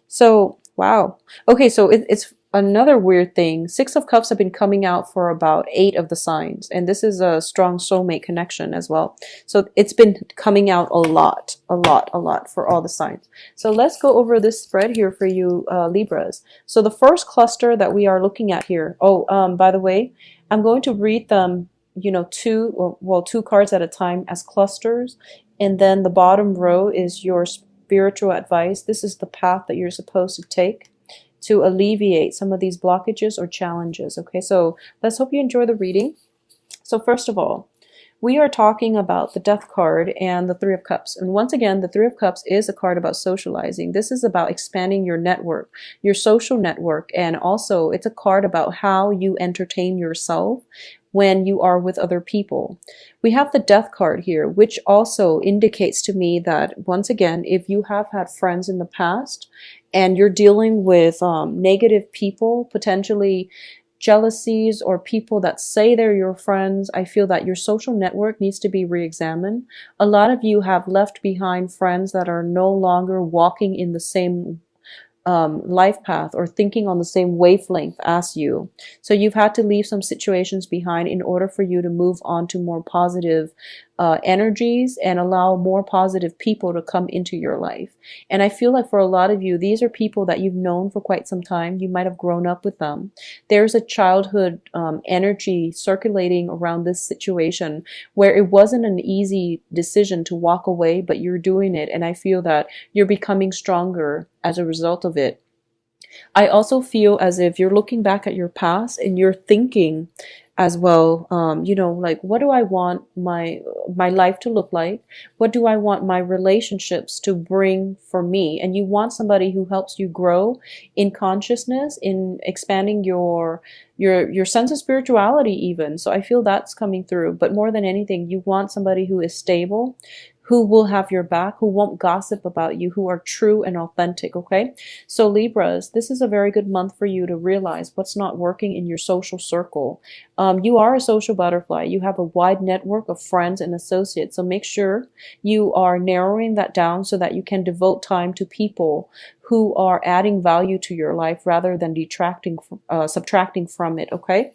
So, wow. Okay, so it's another weird thing. Six of Cups have been coming out for about 8 of the signs, and this is a strong soulmate connection as well. So it's been coming out a lot, a lot, a lot for all the signs. So let's go over this spread here for you, Libras. So the first cluster that we are looking at here. Oh, by the way, I'm going to read them, two cards at a time as clusters, and then the bottom row is your spiritual advice. This is the path that you're supposed to take to alleviate some of these blockages or challenges. Okay, so let's hope you enjoy the reading. So first of all, we are talking about the Death card and the Three of Cups. And once again, the Three of Cups is a card about socializing. This is about expanding your network, your social network, and also it's a card about how you entertain yourself when you are with other people. We have the Death card here, which also indicates to me that, once again, if you have had friends in the past and you're dealing with negative people, potentially jealousies or people that say they're your friends, I feel that your social network needs to be re-examined. A lot of you have left behind friends that are no longer walking in the same life path or thinking on the same wavelength as you. So you've had to leave some situations behind in order for you to move on to more positive energies and allow more positive people to come into your life. And I feel like for a lot of you, these are people that you've known for quite some time. You might have grown up with them. There's a childhood energy circulating around this situation where it wasn't an easy decision to walk away, but you're doing it. And I feel that you're becoming stronger as a result of it. I also feel as if you're looking back at your past and you're thinking as well, like, what do I want my life to look like? What do I want my relationships to bring for me? And you want somebody who helps you grow in consciousness, in expanding your sense of spirituality even. So I feel that's coming through. But more than anything, you want somebody who is stable, who will have your back, who won't gossip about you, who are true and authentic, okay? So Libras, this is a very good month for you to realize what's not working in your social circle. You are a social butterfly. You have a wide network of friends and associates. So make sure you are narrowing that down so that you can devote time to people who are adding value to your life rather than subtracting from it, okay?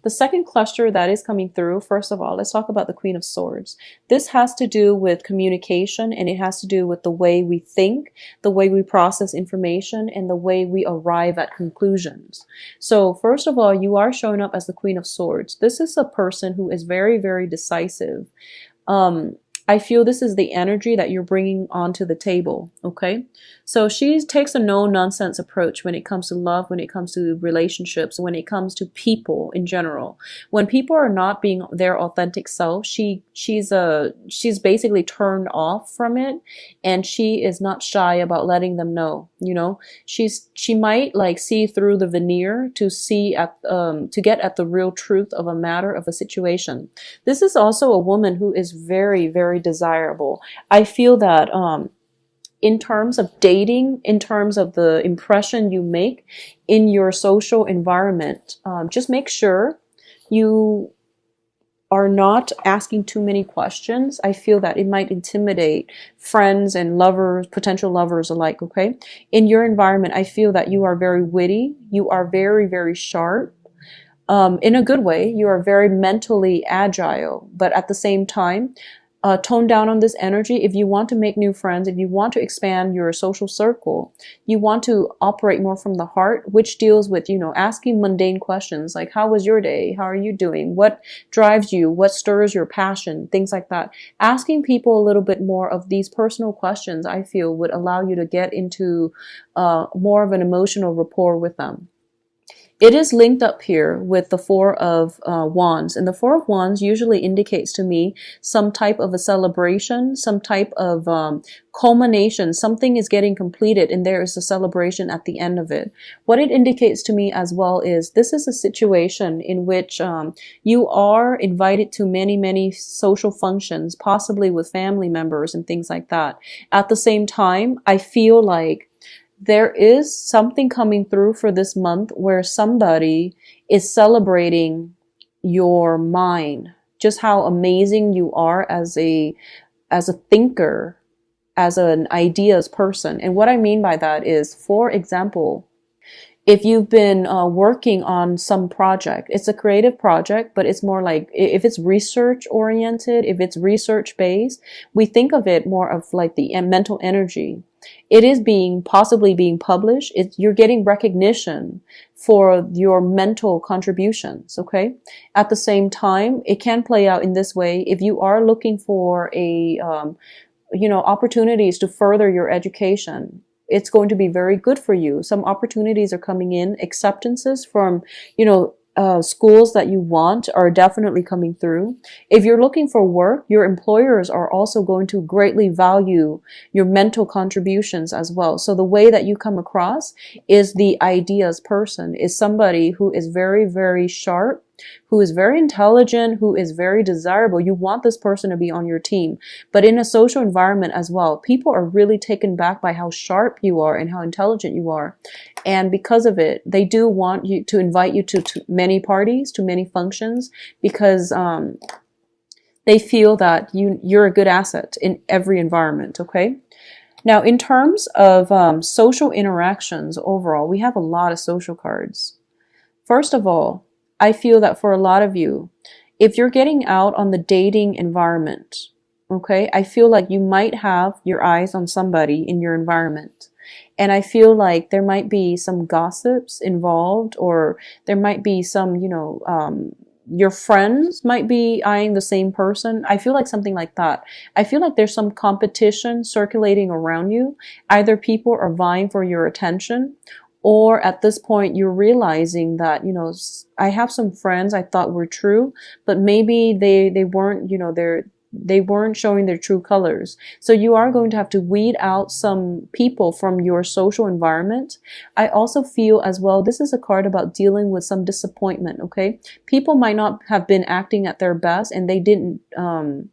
The second cluster that is coming through, first of all, let's talk about the Queen of Swords. This has to do with communication, and it has to do with the way we think, the way we process information, and the way we arrive at conclusions. So first of all, you are showing up as the Queen of Swords. This is a person who is very, very decisive. I feel this is the energy that you're bringing onto the table, okay? So she takes a no-nonsense approach when it comes to love, when it comes to relationships, when it comes to people in general. When people are not being their authentic self, she's basically turned off from it, and she is not shy about letting them know, she might like see through the veneer to get at the real truth of a matter, of a situation. This is also a woman who is very, very desirable. I feel that in terms of dating, in terms of the impression you make in your social environment, just make sure you are not asking too many questions. I feel that it might intimidate friends and lovers, potential lovers alike, okay? In your environment, I feel that you are very witty. You are very, very sharp. In a good way. You are very mentally agile, but at the same time, tone down on this energy. If you want to make new friends, if you want to expand your social circle, you want to operate more from the heart, which deals with, asking mundane questions like, how was your day? How are you doing? What drives you? What stirs your passion? Things like that. Asking people a little bit more of these personal questions, I feel, would allow you to get into more of an emotional rapport with them. It is linked up here with the Four of Wands, and the Four of Wands usually indicates to me some type of a celebration, some type of culmination. Something is getting completed, and there is a celebration at the end of it. What it indicates to me as well is this is a situation in which you are invited to many, many social functions, possibly with family members and things like that. At the same time, I feel like there is something coming through for this month where somebody is celebrating your mind, just how amazing you are as a thinker, as an ideas person. And what I mean by that is, for example, if you've been working on some project, it's a creative project, but it's more like, if it's research oriented, if it's research based, we think of it more of like the mental energy. It is possibly being published. You're getting recognition for your mental contributions. Okay. At the same time, it can play out in this way. If you are looking for opportunities to further your education, it's going to be very good for you. Some opportunities are coming in. Acceptances from, schools that you want are definitely coming through. If you're looking for work, your employers are also going to greatly value your mental contributions as well. So the way that you come across is the ideas person, is somebody who is very, very sharp, who is very intelligent, who is very desirable. You want this person to be on your team. But in a social environment as well, people are really taken back by how sharp you are and how intelligent you are. And because of it, they do want you to invite you to many parties, to many functions, because they feel that you're a good asset in every environment, okay? Now, in terms of social interactions overall, we have a lot of social cards. First of all, I feel that for a lot of you, if you're getting out on the dating environment, okay, I feel like you might have your eyes on somebody in your environment. And I feel like there might be some gossips involved, or there might be some, your friends might be eyeing the same person. I feel like something like that. I feel like there's some competition circulating around you. Either people are vying for your attention, or at this point, you're realizing that, I have some friends I thought were true, but maybe they weren't, they weren't showing their true colors. So you are going to have to weed out some people from your social environment. I also feel as well, this is a card about dealing with some disappointment, okay? People might not have been acting at their best, and they didn't, and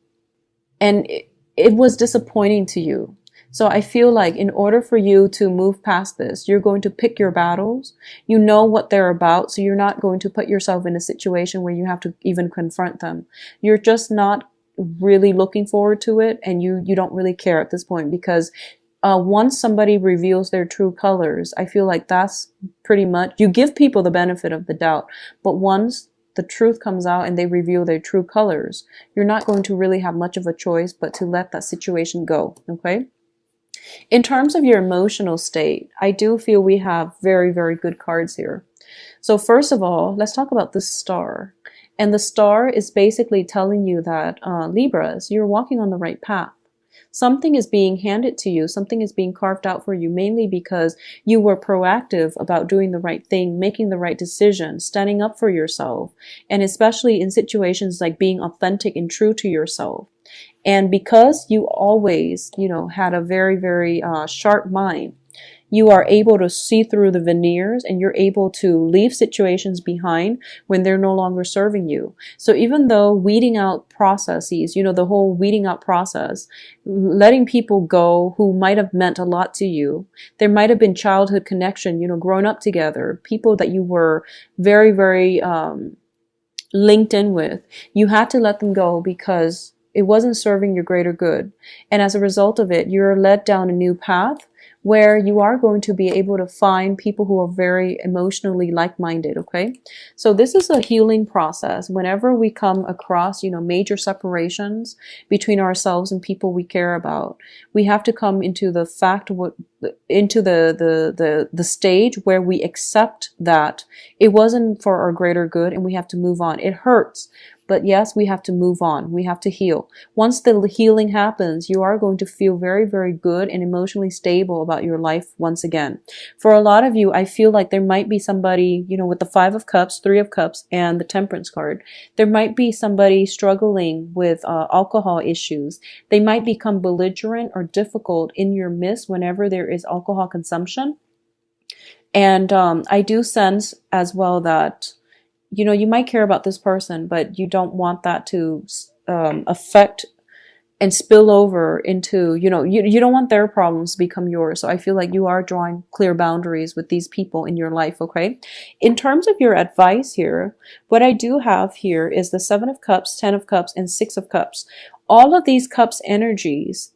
it was disappointing to you. So I feel like in order for you to move past this, you're going to pick your battles. You know what they're about, so you're not going to put yourself in a situation where you have to even confront them. You're just not really looking forward to it, and you don't really care at this point, because once somebody reveals their true colors, I feel like that's pretty much, you give people the benefit of the doubt, but once the truth comes out and they reveal their true colors, you're not going to really have much of a choice but to let that situation go, okay? In terms of your emotional state, I do feel we have very, very good cards here. So first of all, let's talk about the star. And the star is basically telling you that, Libras, you're walking on the right path. Something is being handed to you. Something is being carved out for you, mainly because you were proactive about doing the right thing, making the right decision, standing up for yourself, and especially in situations like being authentic and true to yourself. And because you always, had a very, very sharp mind, you are able to see through the veneers, and you're able to leave situations behind when they're no longer serving you. So even though weeding out processes, the whole weeding out process, letting people go who might have meant a lot to you, there might have been childhood connection, grown up together, people that you were very, very linked in with, you had to let them go because it wasn't serving your greater good. And as a result of it, you're led down a new path where you are going to be able to find people who are very emotionally like-minded, okay? So this is a healing process. Whenever we come across, major separations between ourselves and people we care about, we have to come into the the stage where we accept that it wasn't for our greater good, and we have to move on. It hurts. But yes, we have to move on. We have to heal. Once the healing happens, you are going to feel very, very good and emotionally stable about your life once again. For a lot of you, I feel like there might be somebody, with the 5 of Cups, 3 of Cups, and the Temperance card. There might be somebody struggling with alcohol issues. They might become belligerent or difficult in your midst whenever there is alcohol consumption. And I do sense as well that you might care about this person, but you don't want that to affect and spill over into, you don't want their problems to become yours. So I feel like you are drawing clear boundaries with these people in your life, okay? In terms of your advice here, what I do have here is the 7 of Cups, 10 of Cups, and 6 of Cups. All of these Cups energies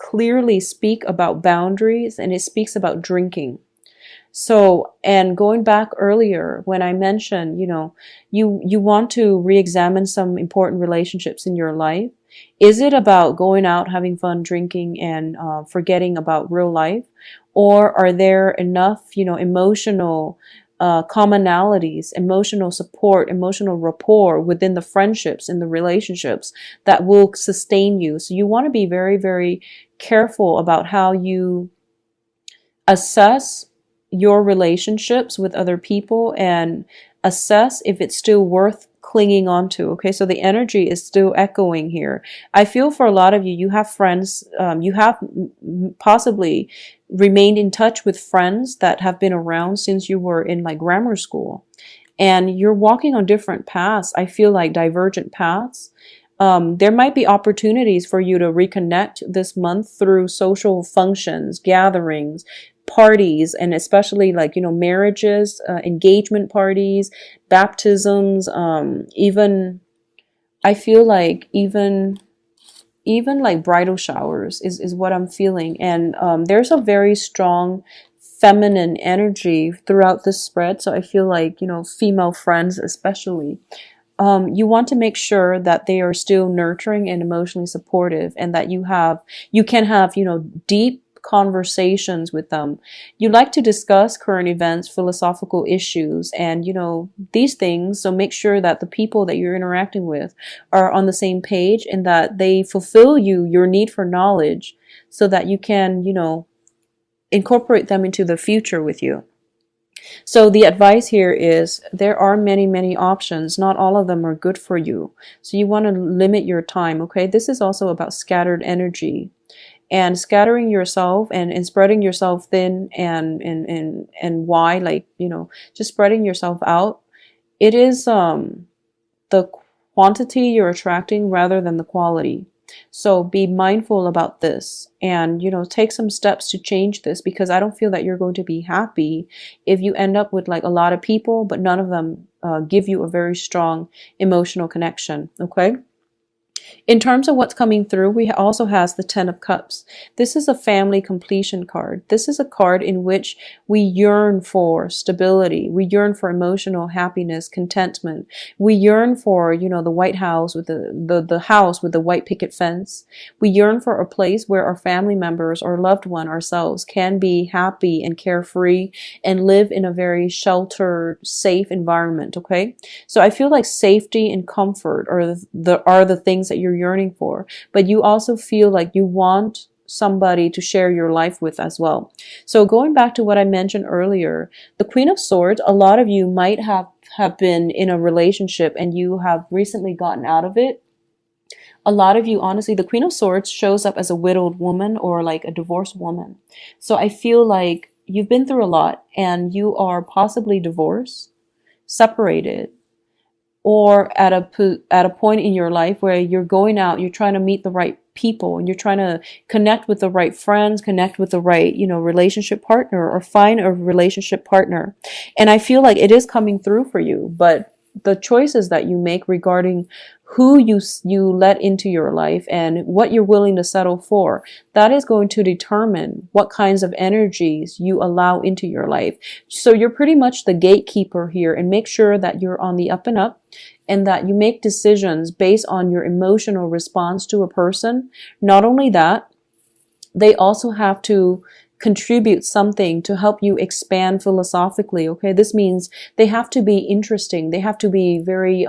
clearly speak about boundaries, and it speaks about drinking. So, and going back earlier when I mentioned, you want to re-examine some important relationships in your life. Is it about going out, having fun, drinking, and forgetting about real life? Or are there enough, emotional commonalities, emotional support, emotional rapport within the friendships and the relationships that will sustain you? So you want to be very, very careful about how you assess your relationships with other people and assess if it's still worth clinging on to. Okay, so the energy is still echoing here. I feel for a lot of you, you have friends, you have possibly remained in touch with friends that have been around since you were in like grammar school, and you're walking on different paths. I feel like divergent paths. There might be opportunities for you to reconnect this month through social functions, gatherings, parties, and especially like, marriages, engagement parties, baptisms, even, I feel like even like bridal showers is what I'm feeling. And there's a very strong feminine energy throughout this spread. So I feel like, female friends especially, you want to make sure that they are still nurturing and emotionally supportive, and that you can have, deep conversations with them. You like to discuss current events, philosophical issues, and, these things. So make sure that the people that you're interacting with are on the same page, and that they fulfill your need for knowledge, so that you can, incorporate them into the future with you. So the advice here is there are many, many options. Not all of them are good for you. So you want to limit your time, okay? This is also about scattered energy, and scattering yourself and spreading yourself thin and wide, like, just spreading yourself out. It is the quantity you're attracting rather than the quality. So be mindful about this, and, take some steps to change this, because I don't feel that you're going to be happy if you end up with like a lot of people, but none of them give you a very strong emotional connection. Okay. In terms of what's coming through, we also has the Ten of Cups. This is a family completion card. This is a card in which we yearn for stability. We yearn for emotional happiness, contentment. We yearn for, the White House with the house with the white picket fence. We yearn for a place where our family members or loved one, ourselves, can be happy and carefree and live in a very sheltered, safe environment. Okay. So I feel like safety and comfort are the things that you're yearning for, but you also feel like you want somebody to share your life with as well. So going back to what I mentioned earlier, the Queen of Swords, a lot of you might have been in a relationship and you have recently gotten out of it. A lot of you, honestly, the Queen of Swords shows up as a widowed woman or like a divorced woman. So I feel like you've been through a lot and you are possibly divorced, separated, or at a point in your life where you're going out, you're trying to meet the right people, and you're trying to connect with the right friends, connect with the right, relationship partner, or find a relationship partner. And I feel like it is coming through for you, but the choices that you make regarding who you let into your life and what you're willing to settle for, that is going to determine what kinds of energies you allow into your life. So you're pretty much the gatekeeper here, and make sure that you're on the up and up, and that you make decisions based on your emotional response to a person. Not only that, they also have to contribute something to help you expand philosophically. Okay, this means they have to be interesting. They have to be very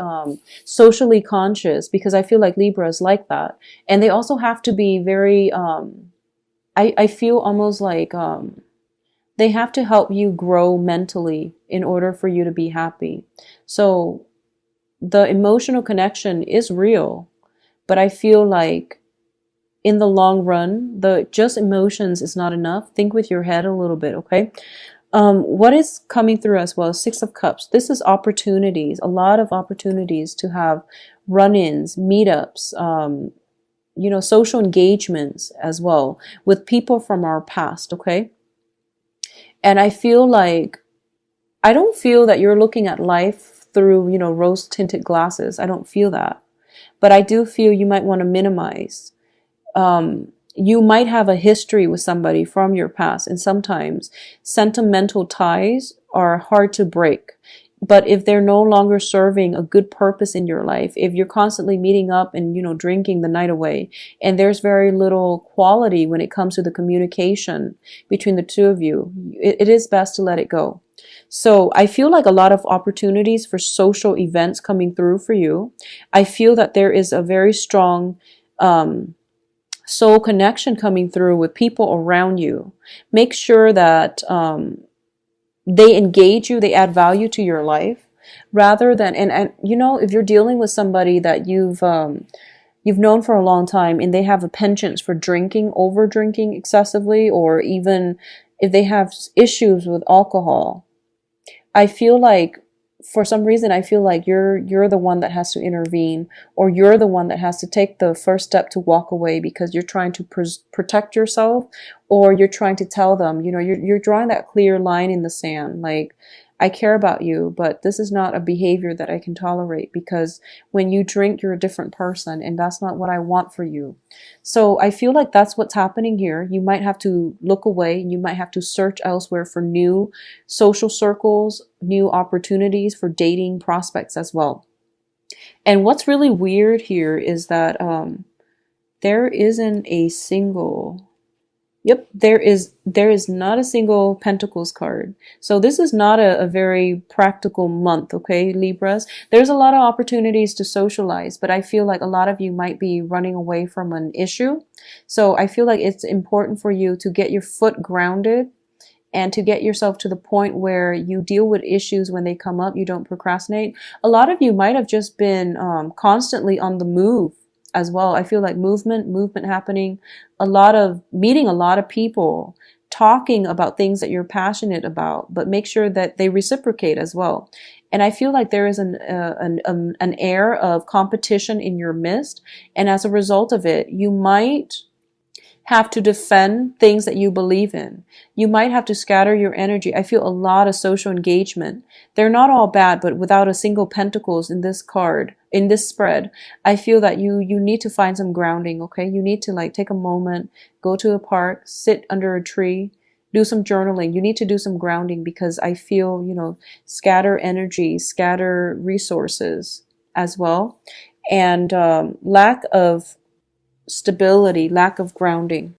socially conscious, because I feel like Libra is like that. And they also have to be very, I feel almost like they have to help you grow mentally in order for you to be happy. So the emotional connection is real, but I feel like in the long run, the just emotions is not enough. Think with your head a little bit, okay? What is coming through as well? Six of Cups. This is opportunities, a lot of opportunities to have run-ins, meetups, social engagements as well with people from our past, okay? And I feel like, I don't feel that you're looking at life through, rose-tinted glasses. I don't feel that. But I do feel you might want to minimize You might have a history with somebody from your past, and sometimes sentimental ties are hard to break. But if they're no longer serving a good purpose in your life, if you're constantly meeting up and, drinking the night away, and there's very little quality when it comes to the communication between the two of you, it is best to let it go. So I feel like a lot of opportunities for social events coming through for you. I feel that there is a very strong soul connection coming through with people around you. Make sure that they engage you, they add value to your life, rather than, and if you're dealing with somebody that you've known for a long time and they have a penchant for drinking, over drinking excessively, or even if they have issues with alcohol, I feel like, for some reason, I feel like you're the one that has to intervene, or you're the one that has to take the first step to walk away, because you're trying to protect yourself, or you're trying to tell them, you're drawing that clear line in the sand. Like, I care about you, but this is not a behavior that I can tolerate, because when you drink, you're a different person, and that's not what I want for you. So I feel like that's what's happening here. You might have to look away, and you might have to search elsewhere for new social circles, new opportunities for dating prospects as well. And what's really weird here is that there isn't a single. Yep, there is not a single Pentacles card. So this is not a very practical month, okay, Libras? There's a lot of opportunities to socialize, but I feel like a lot of you might be running away from an issue. So I feel like it's important for you to get your foot grounded and to get yourself to the point where you deal with issues when they come up. You don't procrastinate. A lot of you might have just been constantly on the move as well. I feel like movement happening, a lot of meeting a lot of people, talking about things that you're passionate about, but make sure that they reciprocate as well. And I feel like there is an air of competition in your midst, and as a result of it, you might have to defend things that you believe in. You might have to scatter your energy. I feel a lot of social engagement. They're not all bad, but without a single pentacles in this card, in this spread, I feel that you need to find some grounding, okay? You need to take a moment, go to a park, sit under a tree, do some journaling. You need to do some grounding, because I feel, scatter energy, scatter resources as well. And lack of stability, lack of grounding.